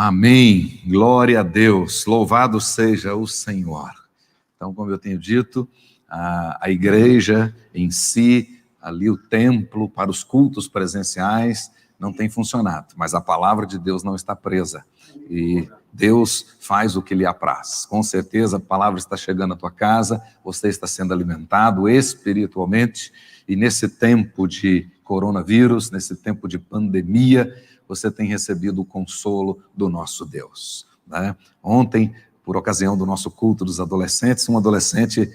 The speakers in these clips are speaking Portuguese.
Amém. Glória a Deus. Louvado seja o Senhor. Então, como eu tenho dito, a igreja em si, ali o templo para os cultos presenciais não tem funcionado, mas a palavra de Deus não está presa. E Deus faz o que lhe apraz. Com certeza a palavra está chegando à tua casa, você está sendo alimentado espiritualmente, e nesse tempo de coronavírus, nesse tempo de pandemia, você tem recebido o consolo do nosso Deus, né? Ontem, por ocasião do nosso culto dos adolescentes, um adolescente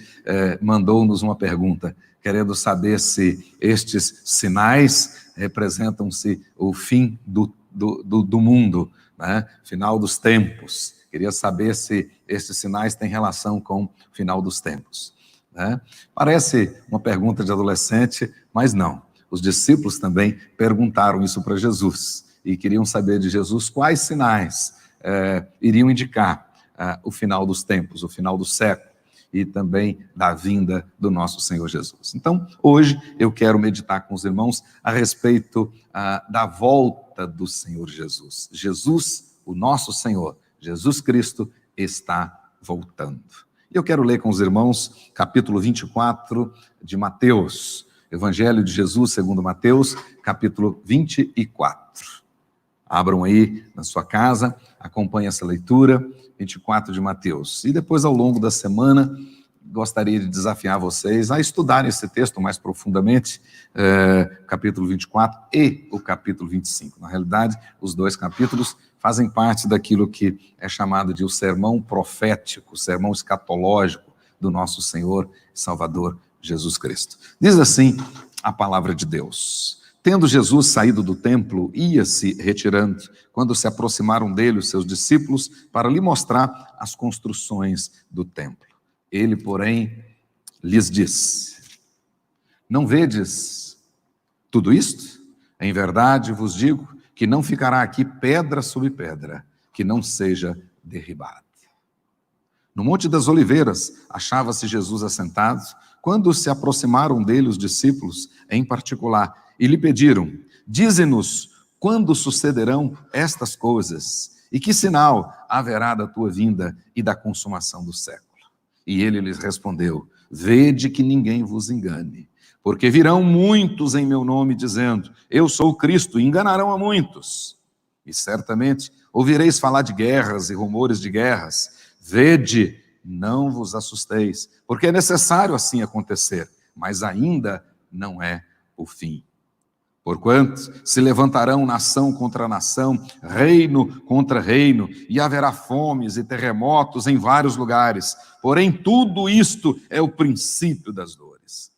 mandou-nos uma pergunta, querendo saber se estes sinais representam-se o fim do mundo, né? Final dos tempos. Queria saber se estes sinais têm relação com o final dos tempos, né? Parece uma pergunta de adolescente, mas não. Os discípulos também perguntaram isso para Jesus e queriam saber de Jesus quais sinais iriam indicar o final dos tempos, o final do século e também da vinda do nosso Senhor Jesus. Então, hoje eu quero meditar com os irmãos a respeito da volta do Senhor Jesus. Jesus, o nosso Senhor, Jesus Cristo, está voltando. E eu quero ler com os irmãos capítulo 24 de Mateus, Evangelho de Jesus segundo Mateus, capítulo 24. Abram aí na sua casa, acompanhem essa leitura, 24 de Mateus. E depois, ao longo da semana, gostaria de desafiar vocês a estudarem esse texto mais profundamente, capítulo 24 e o capítulo 25. Na realidade, os dois capítulos fazem parte daquilo que é chamado de o sermão profético, o sermão escatológico do nosso Senhor e Salvador Jesus Cristo. Diz assim a palavra de Deus: tendo Jesus saído do templo, ia-se retirando, quando se aproximaram dele os seus discípulos para lhe mostrar as construções do templo. Ele, porém, lhes disse: não vedes tudo isto? Em verdade vos digo que não ficará aqui pedra sobre pedra, que não seja derribada. No Monte das Oliveiras, achava-se Jesus assentado, quando se aproximaram dele os discípulos, em particular, e lhe pediram: dize-nos quando sucederão estas coisas, e que sinal haverá da tua vinda e da consumação do século. E ele lhes respondeu: vede que ninguém vos engane, porque virão muitos em meu nome dizendo: eu sou o Cristo, e enganarão a muitos. E certamente ouvireis falar de guerras e rumores de guerras. Vede, não vos assusteis, porque é necessário assim acontecer, mas ainda não é o fim. Porquanto se levantarão nação contra nação, reino contra reino, e haverá fomes e terremotos em vários lugares. Porém, tudo isto é o princípio das dores.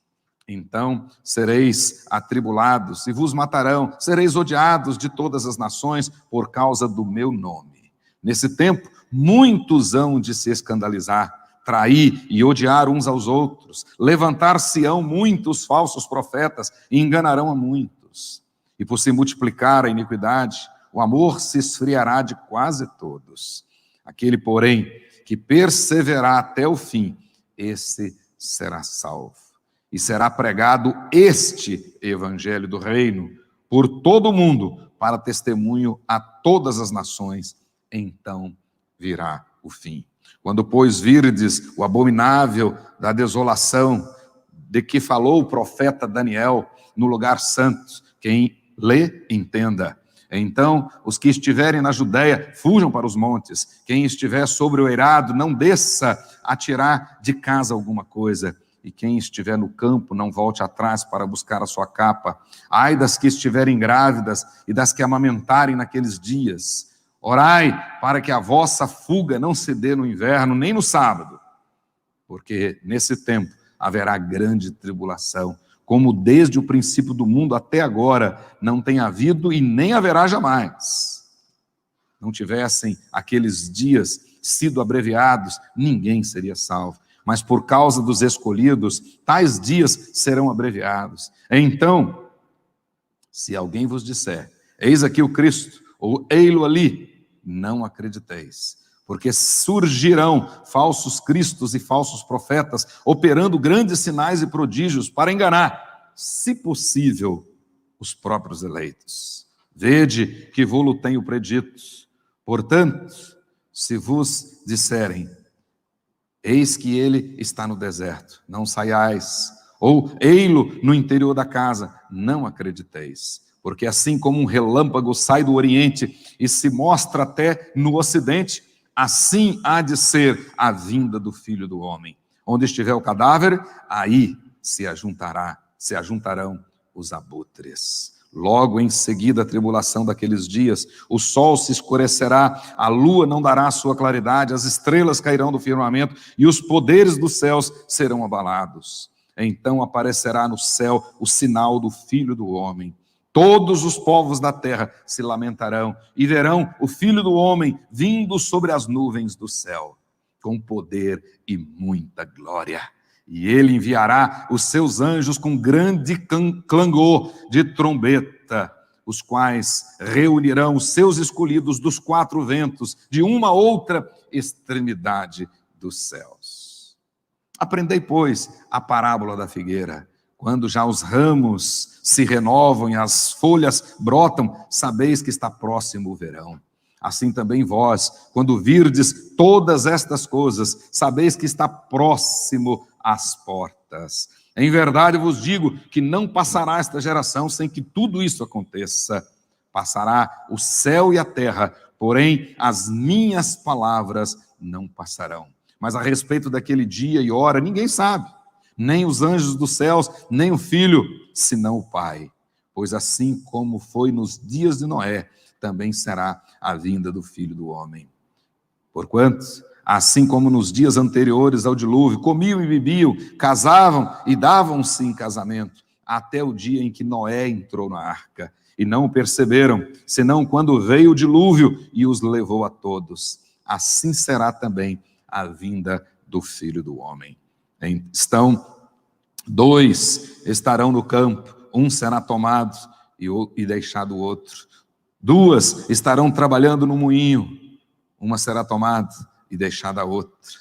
Então sereis atribulados e vos matarão, sereis odiados de todas as nações por causa do meu nome. Nesse tempo, muitos hão de se escandalizar, trair e odiar uns aos outros. Levantar-se-ão muitos falsos profetas e enganarão a muitos. E por se multiplicar a iniquidade, o amor se esfriará de quase todos. Aquele, porém, que perseverar até o fim, esse será salvo. E será pregado este evangelho do reino por todo o mundo, para testemunho a todas as nações. Então virá o fim. Quando, pois, virdes o abominável da desolação, de que falou o profeta Daniel no lugar santo, quem lê, entenda. Então, os que estiverem na Judéia, fujam para os montes. Quem estiver sobre o eirado, não desça a tirar de casa alguma coisa. E quem estiver no campo, não volte atrás para buscar a sua capa. Ai das que estiverem grávidas e das que amamentarem naqueles dias. Orai para que a vossa fuga não se dê no inverno, nem no sábado, porque nesse tempo haverá grande tribulação, como desde o princípio do mundo até agora não tem havido e nem haverá jamais. Não tivessem aqueles dias sido abreviados, ninguém seria salvo. Mas por causa dos escolhidos, tais dias serão abreviados. Então, se alguém vos disser: eis aqui o Cristo, ou ei-lo ali, não acrediteis, porque surgirão falsos cristos e falsos profetas, operando grandes sinais e prodígios para enganar, se possível, os próprios eleitos. Vede que vou-lo tenho predito. Portanto, se vos disserem, eis que ele está no deserto, não saiais, ou ei-lo no interior da casa, não acrediteis. Porque assim como um relâmpago sai do oriente e se mostra até no ocidente, assim há de ser a vinda do Filho do Homem. Onde estiver o cadáver, aí se ajuntarão os abutres. Logo em seguida a tribulação daqueles dias, o sol se escurecerá, a lua não dará sua claridade, as estrelas cairão do firmamento e os poderes dos céus serão abalados. Então aparecerá no céu o sinal do Filho do Homem. Todos os povos da terra se lamentarão e verão o Filho do Homem vindo sobre as nuvens do céu, com poder e muita glória. E ele enviará os seus anjos com grande clangor de trombeta, os quais reunirão os seus escolhidos dos 4 ventos, de uma outra extremidade dos céus. Aprendei, pois, a parábola da figueira. Quando já os ramos se renovam e as folhas brotam, sabeis que está próximo o verão. Assim também vós, quando virdes todas estas coisas, sabeis que está próximo às portas. Em verdade vos digo que não passará esta geração sem que tudo isso aconteça. Passará o céu e a terra, porém as minhas palavras não passarão. Mas a respeito daquele dia e hora, ninguém sabe, nem os anjos dos céus, nem o Filho, senão o Pai. Pois assim como foi nos dias de Noé, também será a vinda do Filho do Homem. Porquanto, assim como nos dias anteriores ao dilúvio, comiam e bebiam, casavam e davam-se em casamento, até o dia em que Noé entrou na arca, e não o perceberam, senão quando veio o dilúvio e os levou a todos. Assim será também a vinda do Filho do Homem. Dois estarão no campo, um será tomado e deixado o outro. 2 estarão trabalhando no moinho, uma será tomada e deixada a outra.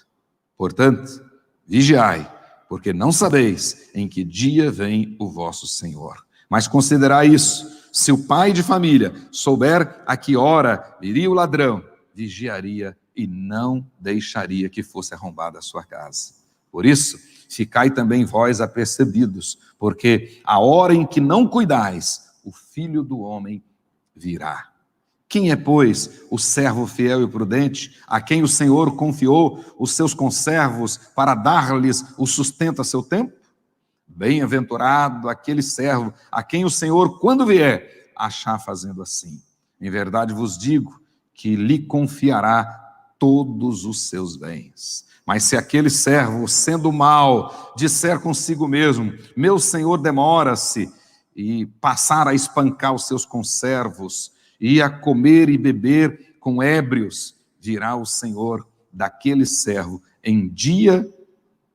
Portanto, vigiai, porque não sabeis em que dia vem o vosso Senhor. Mas considerai isso: se o pai de família souber a que hora viria o ladrão, vigiaria e não deixaria que fosse arrombada a sua casa. Por isso, ficai também vós apercebidos, porque a hora em que não cuidais, o Filho do Homem virá. Quem é, pois, o servo fiel e prudente, a quem o Senhor confiou os seus conservos para dar-lhes o sustento a seu tempo? Bem-aventurado aquele servo a quem o Senhor, quando vier, achar fazendo assim. Em verdade vos digo que lhe confiará todos os seus bens. Mas se aquele servo, sendo mau, disser consigo mesmo, meu senhor demora-se, e passar a espancar os seus conservos, e a comer e beber com ébrios, virá o Senhor daquele servo em dia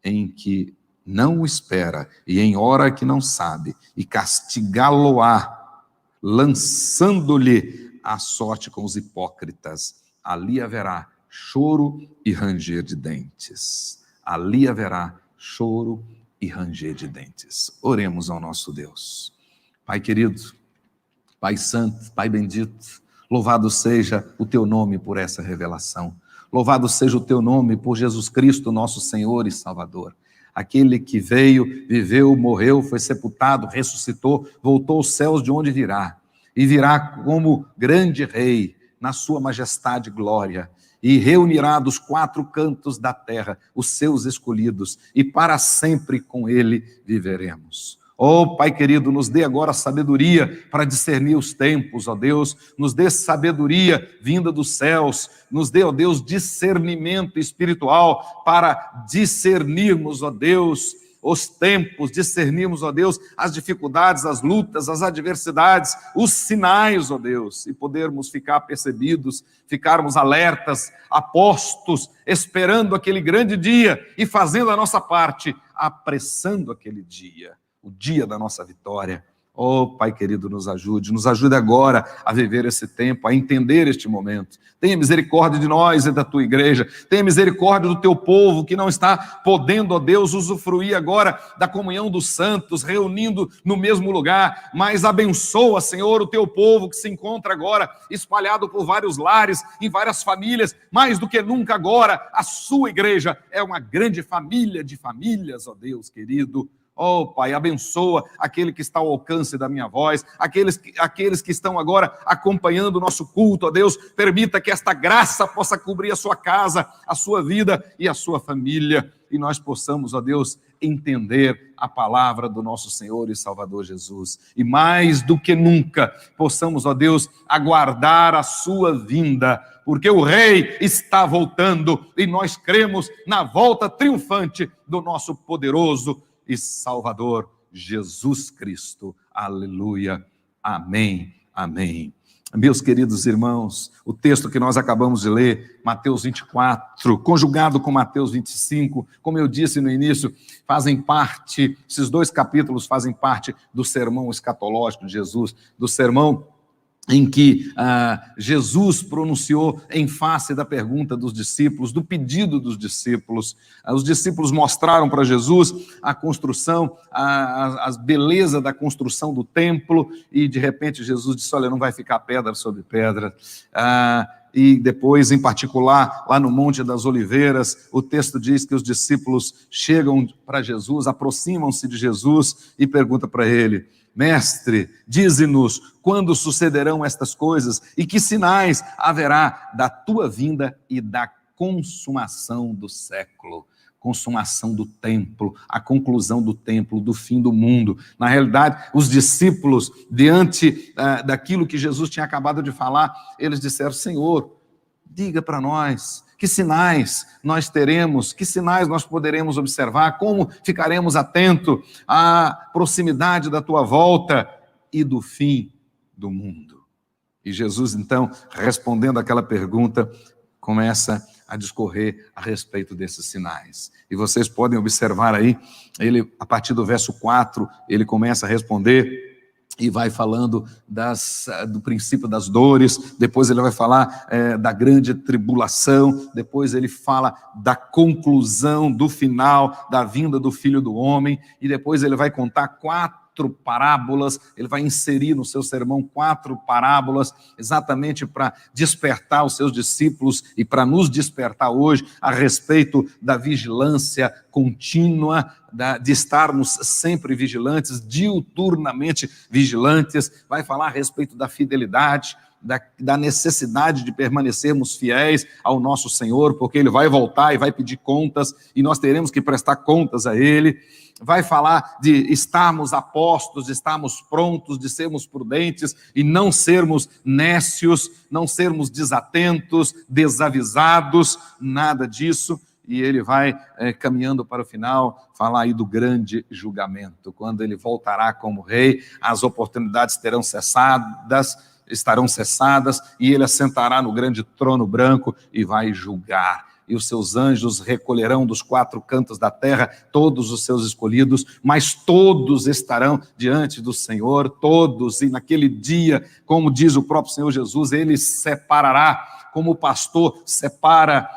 em que não o espera, e em hora que não sabe, e castigá-lo-á, lançando-lhe a sorte com os hipócritas. Ali haverá choro e ranger de dentes. Ali haverá choro e ranger de dentes. Oremos ao nosso Deus. Pai querido, Pai santo, Pai bendito, louvado seja o teu nome por essa revelação. Louvado seja o teu nome por Jesus Cristo, nosso Senhor e Salvador. Aquele que veio, viveu, morreu, foi sepultado, ressuscitou, voltou aos céus de onde virá. E virá como grande rei, na sua majestade e glória, e reunirá dos 4 cantos da terra os seus escolhidos, e para sempre com ele viveremos. Oh, Pai querido, nos dê agora sabedoria para discernir os tempos, ó Deus, nos dê sabedoria vinda dos céus, nos dê, ó Deus, discernimento espiritual para discernirmos, ó Deus, os tempos, discernirmos, ó Deus, as dificuldades, as lutas, as adversidades, os sinais, ó Deus, e podermos ficar percebidos, ficarmos alertas, apostos, esperando aquele grande dia e fazendo a nossa parte, apressando aquele dia, o dia da nossa vitória. Oh, Pai querido, nos ajude agora a viver esse tempo, a entender este momento. Tenha misericórdia de nós e da tua igreja, tenha misericórdia do teu povo que não está podendo, ó Deus, usufruir agora da comunhão dos santos, reunindo no mesmo lugar, mas abençoa, Senhor, o teu povo que se encontra agora espalhado por vários lares, em várias famílias, mais do que nunca agora, a sua igreja é uma grande família de famílias, ó Deus querido. Oh, Pai, abençoa aquele que está ao alcance da minha voz, aqueles que estão agora acompanhando o nosso culto, ó Deus, permita que esta graça possa cobrir a sua casa, a sua vida e a sua família, e nós possamos, ó Deus, entender a palavra do nosso Senhor e Salvador Jesus, e mais do que nunca, possamos, ó Deus, aguardar a sua vinda, porque o Rei está voltando, e nós cremos na volta triunfante do nosso poderoso e Salvador Jesus Cristo. Aleluia. Amém. Amém. Meus queridos irmãos, o texto que nós acabamos de ler, Mateus 24, conjugado com Mateus 25, como eu disse no início, fazem parte, esses dois capítulos fazem parte do sermão escatológico de Jesus, do sermão em que Jesus pronunciou em face da pergunta dos discípulos, do pedido dos discípulos. Os discípulos mostraram para Jesus a construção, a beleza da construção do templo, e de repente Jesus disse, olha, não vai ficar pedra sobre pedra. E depois, em particular, lá no Monte das Oliveiras, o texto diz que os discípulos chegam para Jesus, aproximam-se de Jesus e perguntam para ele, Mestre, dize-nos quando sucederão estas coisas e que sinais haverá da tua vinda e da consumação do século, consumação do templo, a conclusão do templo, do fim do mundo. Na realidade, os discípulos, diante daquilo que Jesus tinha acabado de falar, eles disseram, Senhor, diga para nós, que sinais nós teremos, que sinais nós poderemos observar, como ficaremos atentos à proximidade da tua volta e do fim do mundo. E Jesus, então, respondendo àquela pergunta, começa a discorrer a respeito desses sinais. E vocês podem observar aí, ele, a partir do verso 4, ele começa a responder e vai falando do princípio das dores, depois ele vai falar da grande tribulação, depois ele fala da conclusão, do final, da vinda do Filho do Homem, e depois ele vai contar 4 parábolas, ele vai inserir no seu sermão 4 parábolas, exatamente para despertar os seus discípulos e para nos despertar hoje a respeito da vigilância contínua, de estarmos sempre vigilantes, diuturnamente vigilantes, vai falar a respeito da fidelidade, da necessidade de permanecermos fiéis ao nosso Senhor, porque Ele vai voltar e vai pedir contas, e nós teremos que prestar contas a Ele. Vai falar de estarmos apostos, de estarmos prontos, de sermos prudentes e não sermos nécios, não sermos desatentos, desavisados, nada disso. E ele vai caminhando para o final, falar aí do grande julgamento, quando ele voltará como rei, as oportunidades estarão cessadas, e ele assentará no grande trono branco e vai julgar. E os seus anjos recolherão dos 4 cantos da terra todos os seus escolhidos, mas todos estarão diante do Senhor, todos, e naquele dia, como diz o próprio Senhor Jesus, ele separará, como o pastor separa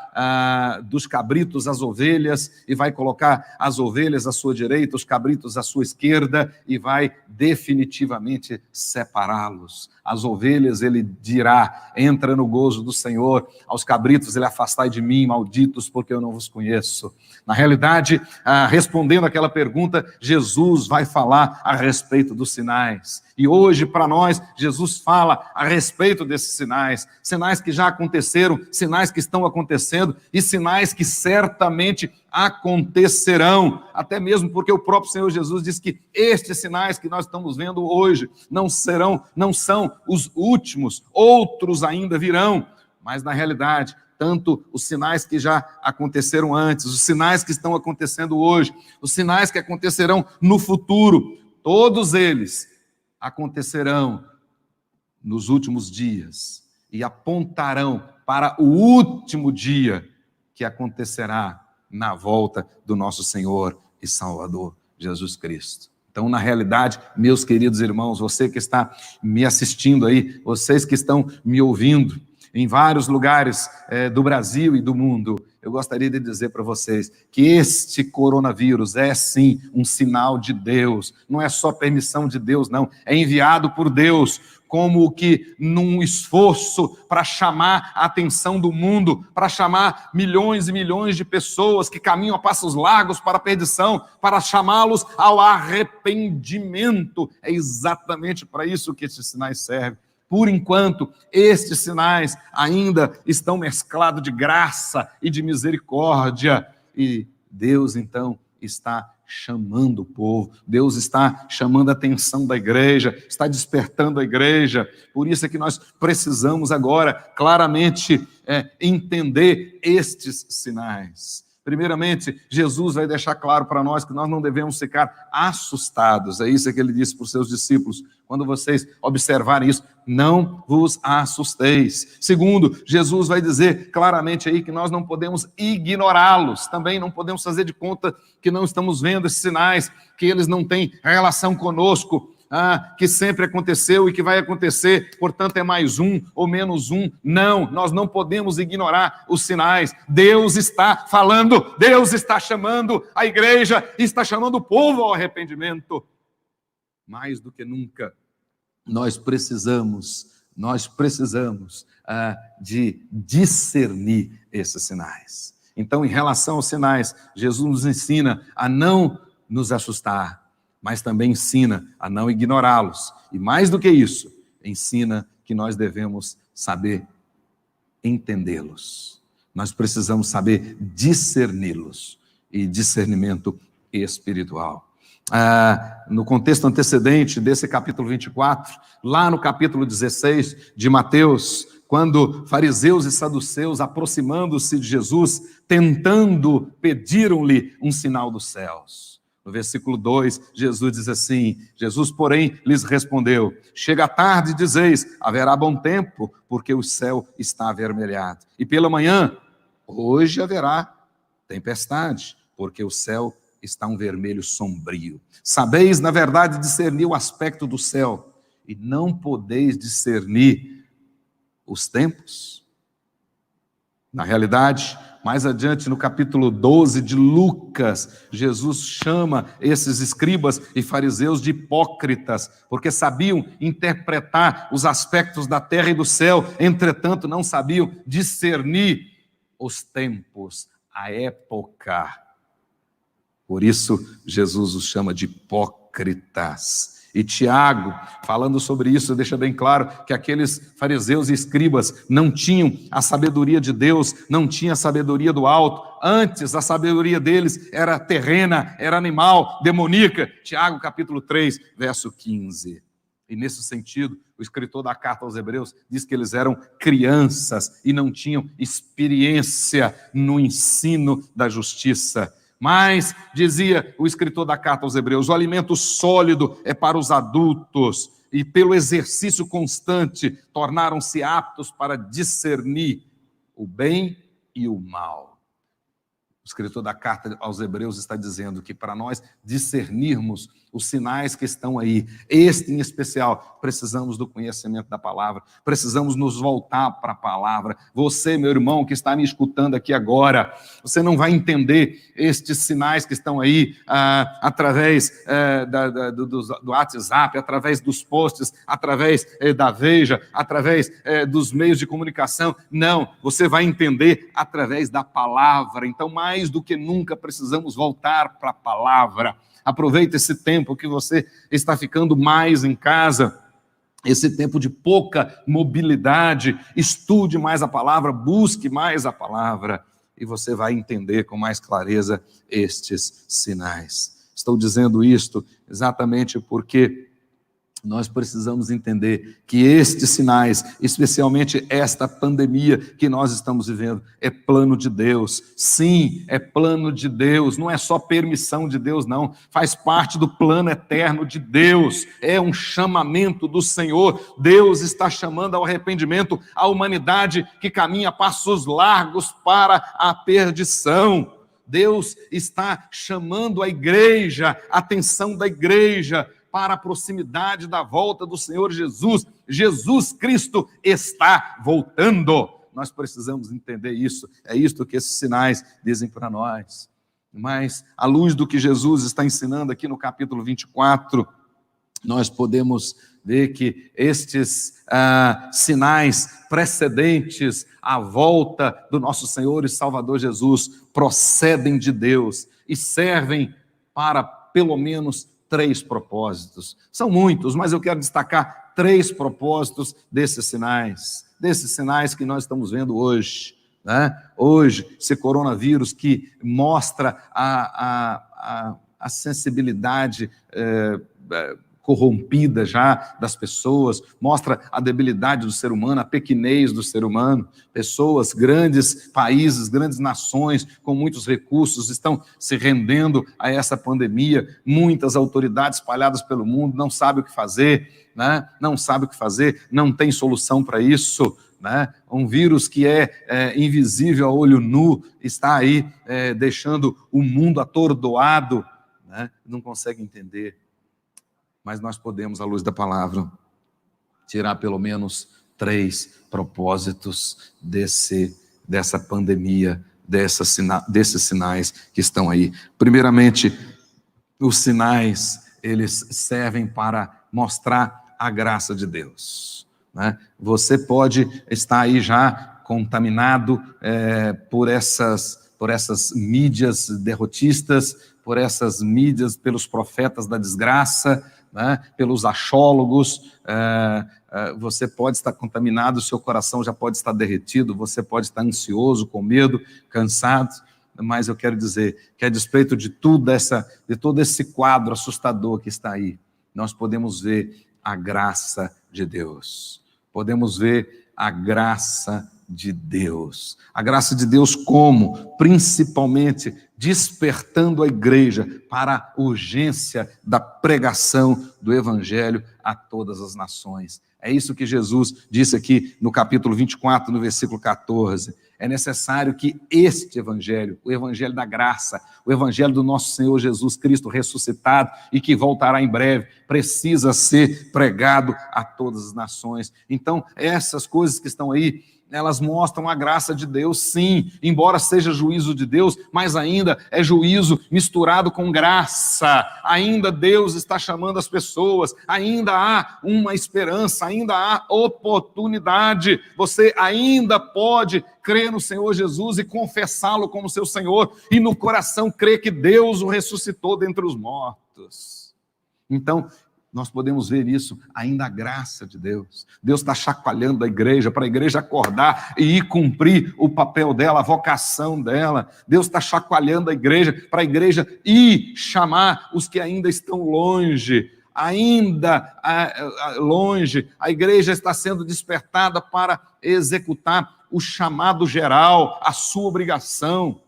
dos cabritos as ovelhas, e vai colocar as ovelhas à sua direita, os cabritos à sua esquerda, e vai definitivamente separá-los. As ovelhas ele dirá, entra no gozo do Senhor, aos cabritos ele afastai de mim, malditos, porque eu não vos conheço. Na realidade, respondendo àquela pergunta, Jesus vai falar a respeito dos sinais. E hoje, para nós, Jesus fala a respeito desses sinais, sinais que já aconteceram, sinais que estão acontecendo e sinais que certamente acontecerão, até mesmo porque o próprio Senhor Jesus diz que estes sinais que nós estamos vendo hoje não são os últimos, outros ainda virão, mas na realidade, tanto os sinais que já aconteceram antes, os sinais que estão acontecendo hoje, os sinais que acontecerão no futuro, todos eles acontecerão nos últimos dias e apontarão para o último dia que acontecerá na volta do nosso Senhor e Salvador Jesus Cristo. Então, na realidade, meus queridos irmãos, você que está me assistindo aí, vocês que estão me ouvindo em vários lugares do Brasil e do mundo, eu gostaria de dizer para vocês que este coronavírus é sim um sinal de Deus, não é só permissão de Deus, não, é enviado por Deus, como que num esforço para chamar a atenção do mundo, para chamar milhões e milhões de pessoas que caminham a passos largos para a perdição, para chamá-los ao arrependimento. É exatamente para isso que estes sinais servem. Por enquanto, estes sinais ainda estão mesclados de graça e de misericórdia. E Deus, então, está chamando o povo, Deus está chamando a atenção da igreja, está despertando a igreja. Por isso é que nós precisamos agora claramente entender estes sinais. Primeiramente, Jesus vai deixar claro para nós que nós não devemos ficar assustados. É isso que ele disse para os seus discípulos. Quando vocês observarem isso, não vos assusteis. Segundo, Jesus vai dizer claramente aí que nós não podemos ignorá-los. Também não podemos fazer de conta que não estamos vendo esses sinais, que eles não têm relação conosco. Que sempre aconteceu e que vai acontecer, portanto é mais um ou menos um. Não, nós não podemos ignorar os sinais. Deus está falando, Deus está chamando a igreja, está chamando o povo ao arrependimento. Mais do que nunca, nós precisamos de discernir esses sinais. Então, em relação aos sinais, Jesus nos ensina a não nos assustar, mas também ensina a não ignorá-los. E mais do que isso, ensina que nós devemos saber entendê-los. Nós precisamos saber discerni-los. E discernimento espiritual. No contexto antecedente desse capítulo 24, lá no capítulo 16 de Mateus, quando fariseus e saduceus, aproximando-se de Jesus, tentando, pediram-lhe um sinal dos céus. No versículo 2, Jesus diz assim, Jesus, porém, lhes respondeu, chega a tarde e dizeis, haverá bom tempo, porque o céu está avermelhado. E pela manhã, hoje haverá tempestade, porque o céu está um vermelho sombrio. Sabeis, na verdade, discernir o aspecto do céu, e não podeis discernir os tempos? Na realidade, mais adiante, no capítulo 12 de Lucas, Jesus chama esses escribas e fariseus de hipócritas, porque sabiam interpretar os aspectos da terra e do céu, entretanto não sabiam discernir os tempos, a época. Por isso, Jesus os chama de hipócritas. E Tiago, falando sobre isso, deixa bem claro que aqueles fariseus e escribas não tinham a sabedoria de Deus, não tinham a sabedoria do alto. Antes, a sabedoria deles era terrena, era animal, demoníaca. Tiago, capítulo 3, verso 15. E nesse sentido, o escritor da carta aos Hebreus diz que eles eram crianças e não tinham experiência no ensino da justiça. Mas, dizia o escritor da carta aos Hebreus, o alimento sólido é para os adultos e pelo exercício constante tornaram-se aptos para discernir o bem e o mal. O escritor da carta aos Hebreus está dizendo que para nós discernirmos os sinais que estão aí, este em especial, precisamos do conhecimento da palavra, precisamos nos voltar para a palavra. Você, meu irmão, que está me escutando aqui agora, você não vai entender estes sinais que estão aí através do WhatsApp, através dos posts, através da Veja, através dos meios de comunicação. Não, você vai entender através da palavra. Então, mais do que nunca, precisamos voltar para a palavra. Aproveita esse tempo que você está ficando mais em casa, esse tempo de pouca mobilidade, estude mais a palavra, busque mais a palavra, e você vai entender com mais clareza estes sinais. Estou dizendo isto exatamente porque nós precisamos entender que estes sinais, especialmente esta pandemia que nós estamos vivendo, é plano de Deus. Sim, é plano de Deus, não é só permissão de Deus, não. Faz parte do plano eterno de Deus. É um chamamento do Senhor. Deus está chamando ao arrependimento a humanidade que caminha a passos largos para a perdição. Deus está chamando a igreja, a atenção da igreja, para a proximidade da volta do Senhor Jesus. Jesus Cristo está voltando. Nós precisamos entender isso. É isto que esses sinais dizem para nós. Mas, à luz do que Jesus está ensinando aqui no capítulo 24, nós podemos ver que estes sinais precedentes à volta do nosso Senhor e Salvador Jesus procedem de Deus e servem para pelo menos 3 propósitos. São muitos, mas eu quero destacar 3 propósitos desses sinais que nós estamos vendo hoje. Né? Hoje, esse coronavírus que mostra a sensibilidade corrompida já das pessoas, mostra a debilidade do ser humano, a pequenez do ser humano. Pessoas, grandes países, grandes nações com muitos recursos estão se rendendo a essa pandemia. Muitas autoridades espalhadas pelo mundo não sabem o que fazer, né? Não tem solução para isso. Né? Um vírus que é invisível a olho nu está aí deixando o mundo atordoado, né? Não consegue entender. Mas nós podemos, à luz da palavra, tirar pelo menos 3 propósitos dessa pandemia, desses sinais que estão aí. Primeiramente, os sinais, eles servem para mostrar a graça de Deus. Né? Você pode estar aí já contaminado por essas mídias derrotistas, por essas mídias, pelos profetas da desgraça, né? Pelos achólogos. Você pode estar contaminado, seu coração já pode estar derretido, você pode estar ansioso, com medo, cansado, mas eu quero dizer que a despeito de todo esse quadro assustador que está aí, nós podemos ver a graça de Deus. Podemos ver a graça de Deus. A graça de Deus como? Principalmente despertando a igreja para a urgência da pregação do evangelho a todas as nações. É isso que Jesus disse aqui no capítulo 24, no versículo 14. É necessário que este evangelho, o evangelho da graça, o evangelho do nosso Senhor Jesus Cristo ressuscitado e que voltará em breve, precisa ser pregado a todas as nações. Então, essas coisas que estão aí, elas mostram a graça de Deus, sim, embora seja juízo de Deus, mas ainda é juízo misturado com graça. Ainda Deus está chamando as pessoas, ainda há uma esperança, ainda há oportunidade. Você ainda pode crer no Senhor Jesus e confessá-lo como seu Senhor, e no coração crer que Deus o ressuscitou dentre os mortos. Então, nós podemos ver isso, ainda a graça de Deus. Deus está chacoalhando a igreja, para a igreja acordar e ir cumprir o papel dela, a vocação dela. Deus está chacoalhando a igreja, para a igreja ir chamar os que ainda estão longe. Ainda longe, a igreja está sendo despertada para executar o chamado geral, a sua obrigação.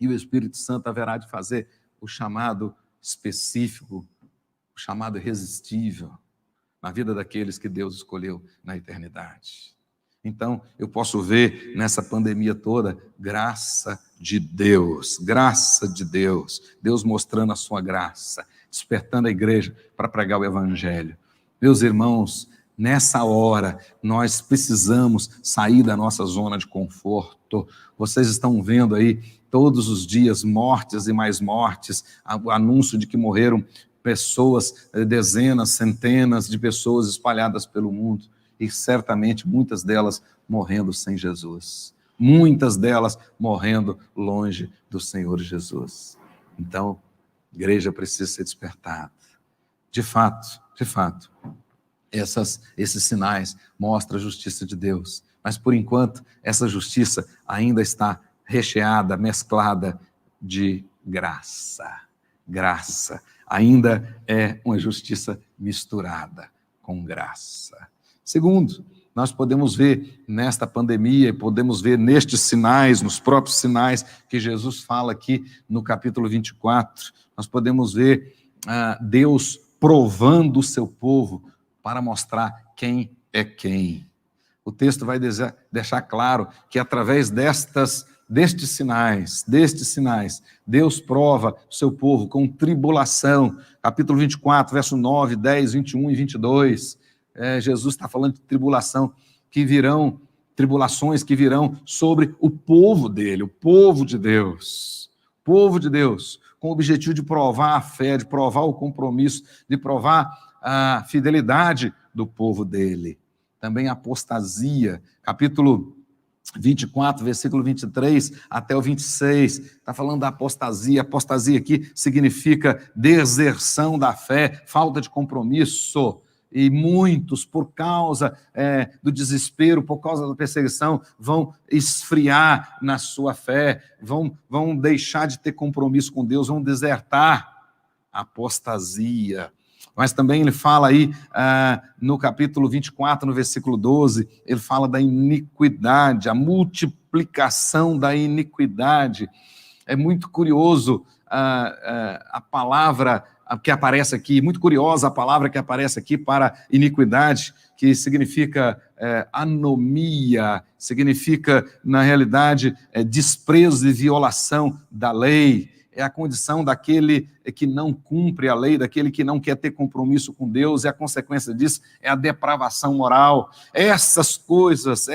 E o Espírito Santo haverá de fazer o chamado específico, o chamado irresistível na vida daqueles que Deus escolheu na eternidade. Então, eu posso ver nessa pandemia toda graça de Deus, Deus mostrando a sua graça, despertando a igreja para pregar o evangelho. Meus irmãos, nessa hora, nós precisamos sair da nossa zona de conforto. Vocês estão vendo aí todos os dias mortes e mais mortes, o anúncio de que morreram pessoas, dezenas, centenas de pessoas espalhadas pelo mundo, e certamente muitas delas morrendo sem Jesus, muitas delas morrendo longe do Senhor Jesus. Então, a igreja precisa ser despertada. De fato, esses sinais mostram a justiça de Deus, mas por enquanto essa justiça ainda está recheada, mesclada de graça. Ainda é uma justiça misturada com graça. Segundo, nós podemos ver nesta pandemia, podemos ver nestes sinais, nos próprios sinais que Jesus fala aqui no capítulo 24, nós podemos ver Deus provando o seu povo para mostrar quem é quem. O texto vai deixar claro que através destas destes sinais, Deus prova o seu povo com tribulação. Capítulo 24, verso 9, 10, 21 e 22. Jesus está falando de tribulações que virão sobre o povo dele, o povo de Deus, com o objetivo de provar a fé, de provar o compromisso, de provar a fidelidade do povo dele. Também a apostasia, capítulo 24, versículo 23 até o 26, está falando da apostasia. Apostasia aqui significa deserção da fé, falta de compromisso. E muitos, por causa do desespero, por causa da perseguição, vão esfriar na sua fé, vão deixar de ter compromisso com Deus, vão desertar. Apostasia. Mas também ele fala aí, no capítulo 24, no versículo 12, ele fala da iniquidade, a multiplicação da iniquidade. É muito curioso a palavra que aparece aqui, muito curiosa a palavra que aparece aqui para iniquidade, que significa anomia, significa, na realidade, desprezo e violação da lei. É a condição daquele que não cumpre a lei, daquele que não quer ter compromisso com Deus, e a consequência disso é a depravação moral. Essas coisas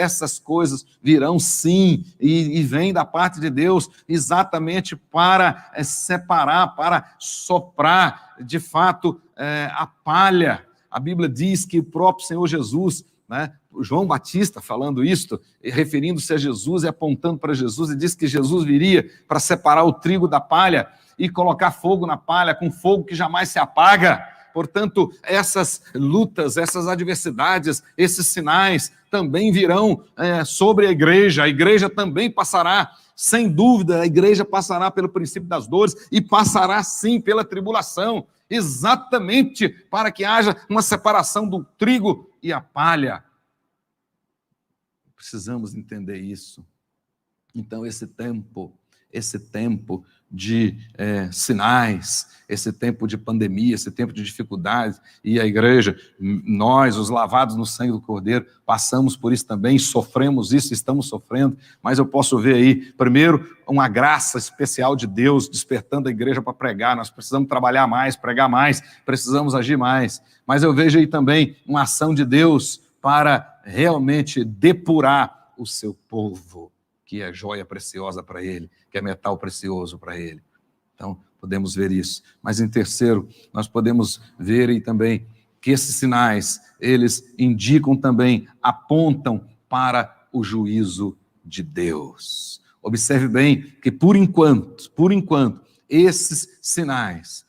virão sim, e vêm da parte de Deus exatamente para separar, para soprar, de fato, a palha. A Bíblia diz que o próprio Senhor Jesus, né, João Batista falando isto, referindo-se a Jesus e apontando para Jesus, e diz que Jesus viria para separar o trigo da palha e colocar fogo na palha, com fogo que jamais se apaga. Portanto, essas lutas, essas adversidades, esses sinais também virão sobre a igreja também passará, sem dúvida, a igreja passará pelo princípio das dores e passará sim pela tribulação, exatamente para que haja uma separação do trigo e a palha. Precisamos entender isso. Então, esse tempo de sinais, esse tempo de pandemia, esse tempo de dificuldades, e a igreja, nós, os lavados no sangue do Cordeiro, passamos por isso também, sofremos isso, estamos sofrendo, mas eu posso ver aí, primeiro, uma graça especial de Deus despertando a igreja para pregar. Nós precisamos trabalhar mais, pregar mais, precisamos agir mais, mas eu vejo aí também uma ação de Deus para realmente depurar o seu povo, que é joia preciosa para ele, que é metal precioso para ele. Então, podemos ver isso. Mas, em terceiro, nós podemos ver aí também que esses sinais, eles indicam também, apontam para o juízo de Deus. Observe bem que, por enquanto, esses sinais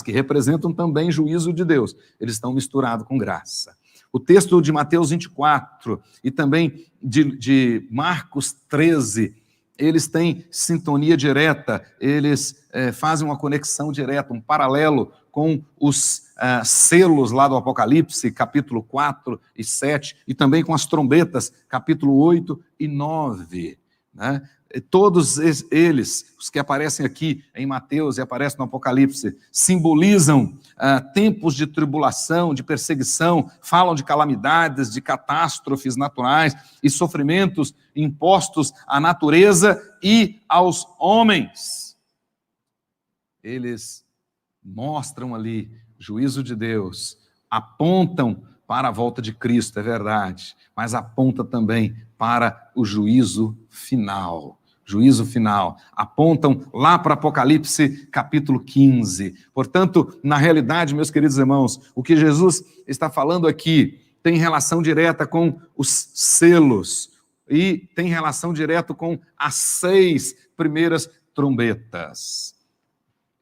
que representam também juízo de Deus, eles estão misturados com graça. O texto de Mateus 24 e também de Marcos 13, eles têm sintonia direta, eles fazem uma conexão direta, um paralelo com os selos lá do Apocalipse, capítulo 4 e 7, e também com as trombetas, capítulo 8 e 9, né? Todos eles, os que aparecem aqui em Mateus e aparecem no Apocalipse, simbolizam tempos de tribulação, de perseguição, falam de calamidades, de catástrofes naturais e sofrimentos impostos à natureza e aos homens. Eles mostram ali juízo de Deus, apontam para a volta de Cristo, é verdade, mas aponta também para o juízo final. Juízo final. Apontam lá para Apocalipse, capítulo 15. Portanto, na realidade, meus queridos irmãos, o que Jesus está falando aqui tem relação direta com os selos e tem relação direta com as 6 primeiras trombetas.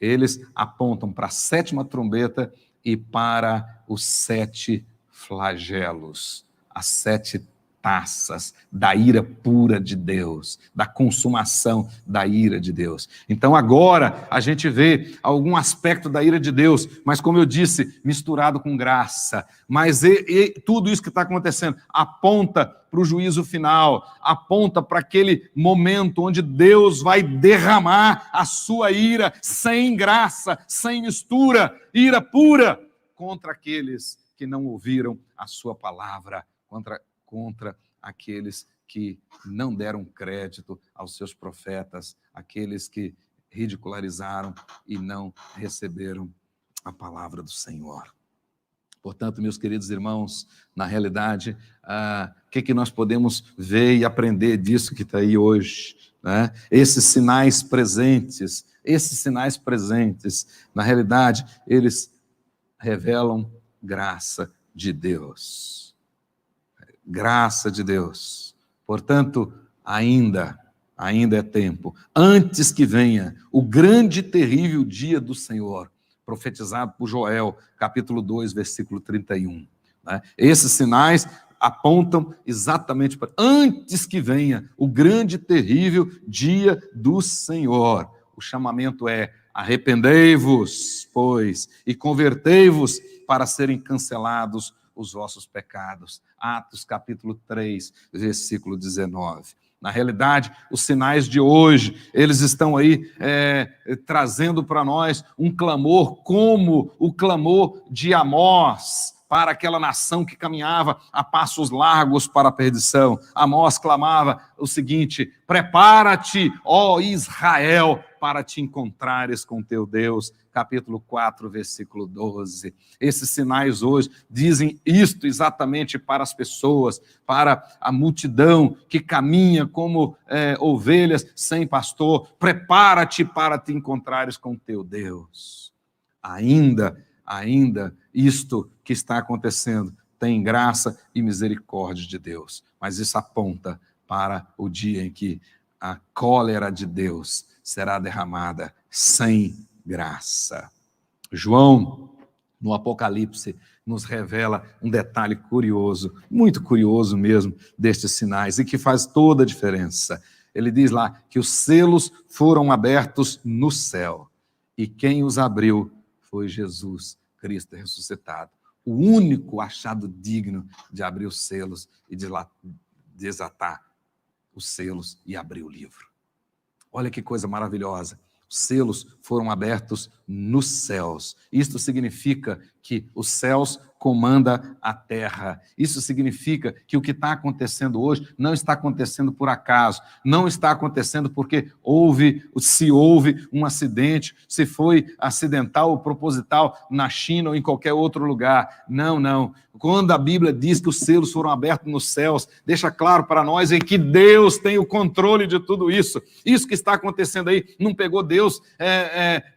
Eles apontam para a 7ª trombeta e para os 7 flagelos, as 7 taças da ira pura de Deus, da consumação da ira de Deus. Então agora a gente vê algum aspecto da ira de Deus, mas como eu disse, misturado com graça. Mas tudo isso que está acontecendo aponta para o juízo final, aponta para aquele momento onde Deus vai derramar a sua ira sem graça, sem mistura, ira pura contra aqueles que não ouviram a sua palavra, contra aqueles que não deram crédito aos seus profetas, aqueles que ridicularizaram e não receberam a palavra do Senhor. Portanto, meus queridos irmãos, na realidade, o que nós podemos ver e aprender disso que está aí hoje, né? Esses sinais presentes, na realidade, eles revelam graça de Deus. Graça de Deus. Portanto, ainda é tempo, antes que venha o grande e terrível dia do Senhor, profetizado por Joel, capítulo 2, versículo 31. Né? Esses sinais apontam exatamente para antes que venha o grande e terrível dia do Senhor. O chamamento é: arrependei-vos, pois, e convertei-vos para serem cancelados os vossos pecados. Atos capítulo 3, versículo 19. Na realidade, os sinais de hoje, eles estão aí trazendo para nós um clamor como o clamor de Amós para aquela nação que caminhava a passos largos para a perdição. Amós clamava o seguinte: prepara-te, ó Israel, para te encontrares com teu Deus. Capítulo 4, versículo 12. Esses sinais hoje dizem isto exatamente para as pessoas, para a multidão que caminha como ovelhas sem pastor. Prepara-te para te encontrares com teu Deus. Ainda isto que está acontecendo tem graça e misericórdia de Deus, mas isso aponta para o dia em que a cólera de Deus será derramada sem graça. João, no Apocalipse, nos revela um detalhe curioso, muito curioso mesmo, destes sinais, e que faz toda a diferença. Ele diz lá que os selos foram abertos no céu, e quem os abriu foi Jesus Cristo ressuscitado, o único achado digno de abrir os selos e de desatar os selos e abrir o livro. Olha que coisa maravilhosa. Os selos foram abertos nos céus. Isto significa que os céus comanda a terra. Isso significa que o que está acontecendo hoje não está acontecendo por acaso, não está acontecendo porque se houve um acidente, se foi acidental ou proposital na China ou em qualquer outro lugar. Não. Quando a Bíblia diz que os selos foram abertos nos céus, deixa claro para nós em que Deus tem o controle de tudo isso. Isso que está acontecendo aí não pegou Deus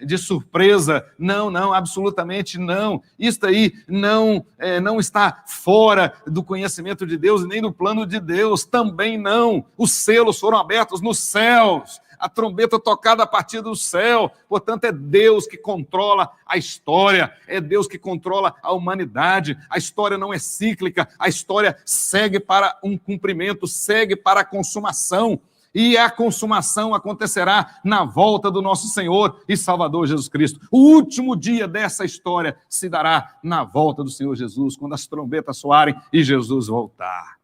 de surpresa. Não, absolutamente não. Isso aí não está fora do conhecimento de Deus e nem do plano de Deus. Também não. Os selos foram abertos nos céus. A trombeta tocada a partir do céu. Portanto, é Deus que controla a história, é Deus que controla a humanidade. A história não é cíclica, a história segue para um cumprimento, segue para a consumação. E a consumação acontecerá na volta do nosso Senhor e Salvador Jesus Cristo. O último dia dessa história se dará na volta do Senhor Jesus, quando as trombetas soarem e Jesus voltar.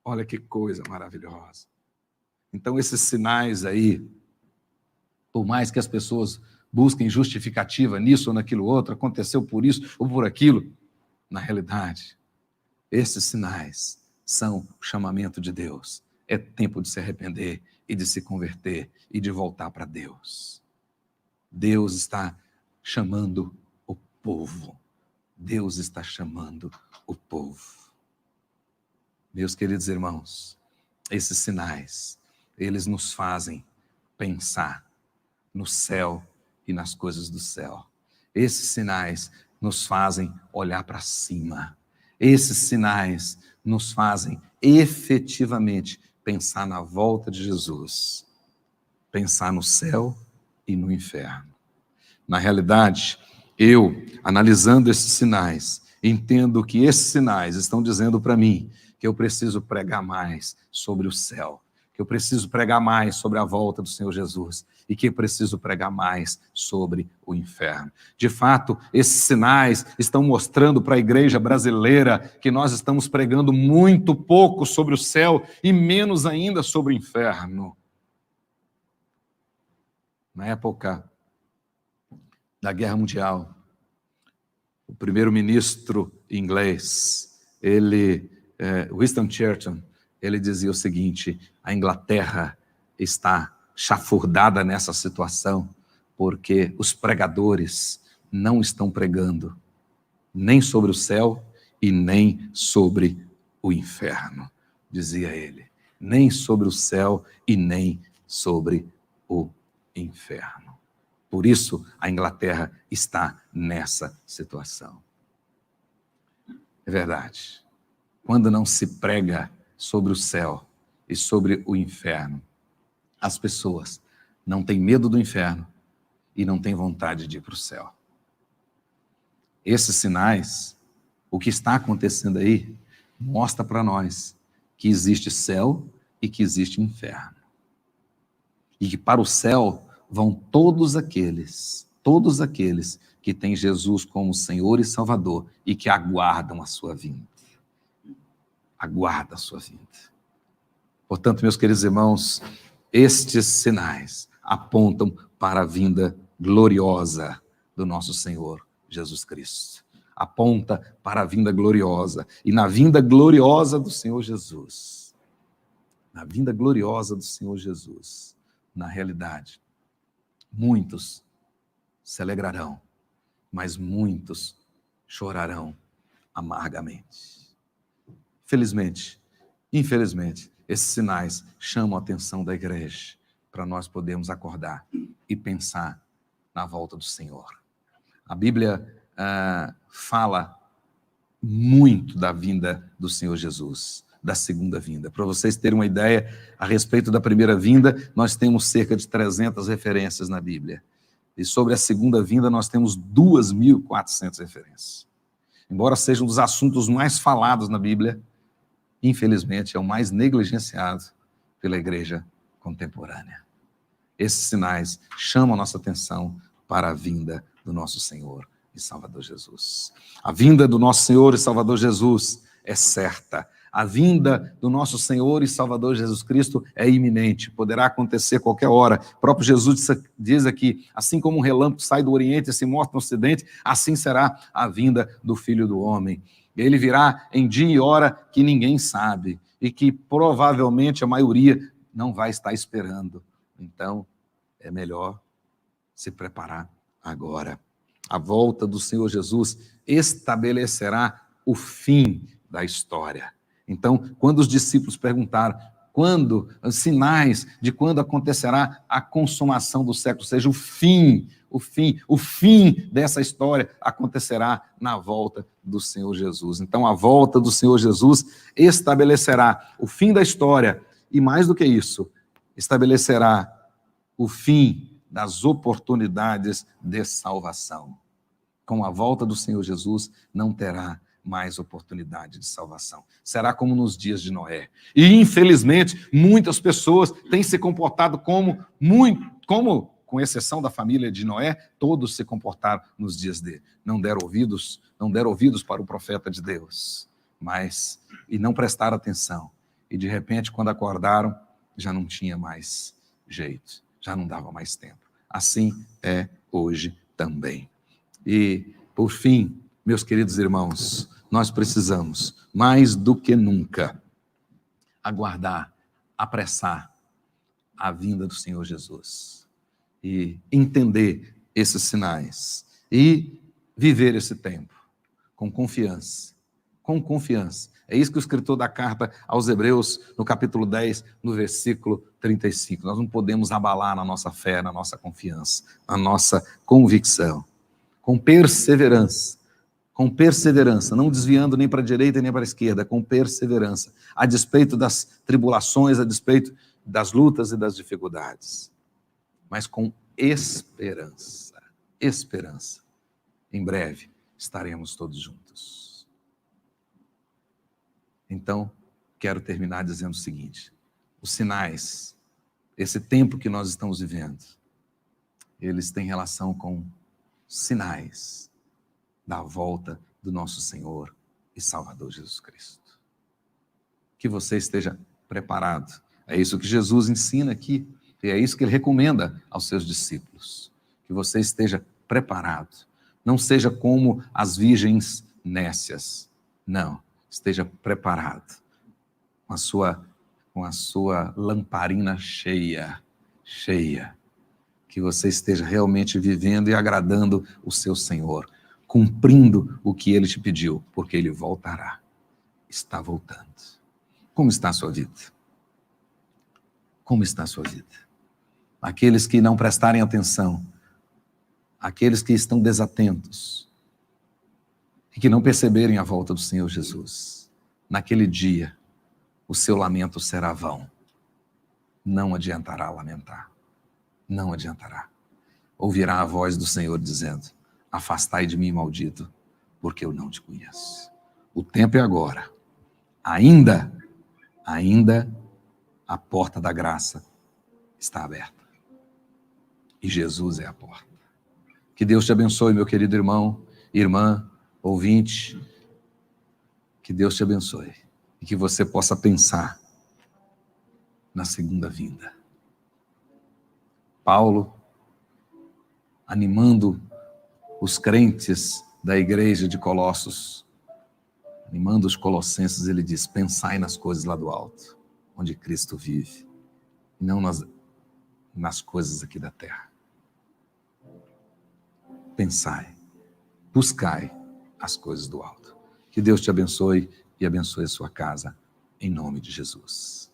Olha que coisa maravilhosa. Então, esses sinais aí, por mais que as pessoas busquem justificativa nisso ou naquilo outro, aconteceu por isso ou por aquilo, na realidade, esses sinais são o chamamento de Deus. É tempo de se arrepender e de se converter e de voltar para Deus. Deus está chamando o povo. Deus está chamando o povo. Meus queridos irmãos, esses sinais, eles nos fazem pensar no céu e nas coisas do céu. Esses sinais nos fazem olhar para cima. Esses sinais nos fazem efetivamente pensar na volta de Jesus, pensar no céu e no inferno. Na realidade, eu, analisando esses sinais, entendo que esses sinais estão dizendo para mim que eu preciso pregar mais sobre o céu, que eu preciso pregar mais sobre a volta do Senhor Jesus e que eu preciso pregar mais sobre o inferno. De fato, esses sinais estão mostrando para a igreja brasileira que nós estamos pregando muito pouco sobre o céu e menos ainda sobre o inferno. Na época da Guerra Mundial, o primeiro-ministro inglês, Winston Churchill, ele dizia o seguinte: a Inglaterra está chafurdada nessa situação porque os pregadores não estão pregando nem sobre o céu e nem sobre o inferno, dizia ele. Nem sobre o céu e nem sobre o inferno. Por isso, a Inglaterra está nessa situação. É verdade. Quando não se prega sobre o céu e sobre o inferno, as pessoas não têm medo do inferno e não têm vontade de ir para o céu. Esses sinais, o que está acontecendo aí, mostra para nós que existe céu e que existe inferno. E que para o céu vão todos aqueles que têm Jesus como Senhor e Salvador e que aguardam a sua vinda. Aguarda a sua vinda. Portanto, meus queridos irmãos, estes sinais apontam para a vinda gloriosa do nosso Senhor Jesus Cristo. Aponta para a vinda gloriosa. E na vinda gloriosa do Senhor Jesus, na vinda gloriosa do Senhor Jesus, na realidade, muitos se alegrarão, mas muitos chorarão amargamente. Infelizmente, esses sinais chamam a atenção da igreja para nós podermos acordar e pensar na volta do Senhor. A Bíblia fala muito da vinda do Senhor Jesus, da segunda vinda. Para vocês terem uma ideia, a respeito da primeira vinda, nós temos cerca de 300 referências na Bíblia. E sobre a segunda vinda, nós temos 2.400 referências. Embora seja um dos assuntos mais falados na Bíblia, infelizmente é o mais negligenciado pela igreja contemporânea. Esses sinais chamam a nossa atenção para a vinda do nosso Senhor e Salvador Jesus. A vinda do nosso Senhor e Salvador Jesus é certa. A vinda do nosso Senhor e Salvador Jesus Cristo é iminente, poderá acontecer qualquer hora. O próprio Jesus diz aqui, assim como um relâmpago sai do Oriente e se mostra no Ocidente, assim será a vinda do Filho do Homem. Ele virá em dia e hora que ninguém sabe e que provavelmente a maioria não vai estar esperando. Então, é melhor se preparar agora. A volta do Senhor Jesus estabelecerá o fim da história. Então, quando os discípulos perguntaram os sinais de quando acontecerá a consumação do século, ou seja, o fim dessa história acontecerá na volta do Senhor Jesus. Então, a volta do Senhor Jesus estabelecerá o fim da história e, mais do que isso, estabelecerá o fim das oportunidades de salvação. Com a volta do Senhor Jesus, não terá mais oportunidade de salvação. Será como nos dias de Noé. E, infelizmente, muitas pessoas têm se comportado como, com exceção da família de Noé, todos se comportaram nos dias dele. Não deram ouvidos para o profeta de Deus, e não prestaram atenção. E, de repente, quando acordaram, já não tinha mais jeito, já não dava mais tempo. Assim é hoje também. E, por fim, meus queridos irmãos, nós precisamos, mais do que nunca, aguardar, apressar a vinda do Senhor Jesus e entender esses sinais e viver esse tempo com confiança. Com confiança. É isso que o escritor da carta aos Hebreus, no capítulo 10, no versículo 35. Nós não podemos abalar na nossa fé, na nossa confiança, na nossa convicção. Com perseverança, não desviando nem para a direita nem para a esquerda, com perseverança, a despeito das tribulações, a despeito das lutas e das dificuldades, mas com esperança. Em breve estaremos todos juntos. Então, quero terminar dizendo o seguinte: os sinais, esse tempo que nós estamos vivendo, eles têm relação com sinais da volta do nosso Senhor e Salvador Jesus Cristo. Que você esteja preparado. É isso que Jesus ensina aqui, e é isso que ele recomenda aos seus discípulos. Que você esteja preparado. Não seja como as virgens nécias. Não, esteja preparado com a sua com a sua lamparina cheia, cheia. Que você esteja realmente vivendo e agradando o seu Senhor, cumprindo o que Ele te pediu, porque Ele voltará. Está voltando. Como está a sua vida? Como está a sua vida? Aqueles que não prestarem atenção, aqueles que estão desatentos e que não perceberem a volta do Senhor Jesus, naquele dia, o seu lamento será vão. Não adiantará lamentar. Não adiantará. Ouvirá a voz do Senhor dizendo: afastai de mim, maldito, porque eu não te conheço. O tempo é agora. Ainda a porta da graça está aberta. E Jesus é a porta. Que Deus te abençoe, meu querido irmão, irmã, ouvinte. Que Deus te abençoe. E que você possa pensar na segunda vinda. Paulo, animando os crentes da igreja de Colossos, animando os colossenses, ele diz: pensai nas coisas lá do alto, onde Cristo vive, e não nas coisas aqui da terra. Pensai, buscai as coisas do alto. Que Deus te abençoe e abençoe a sua casa, em nome de Jesus.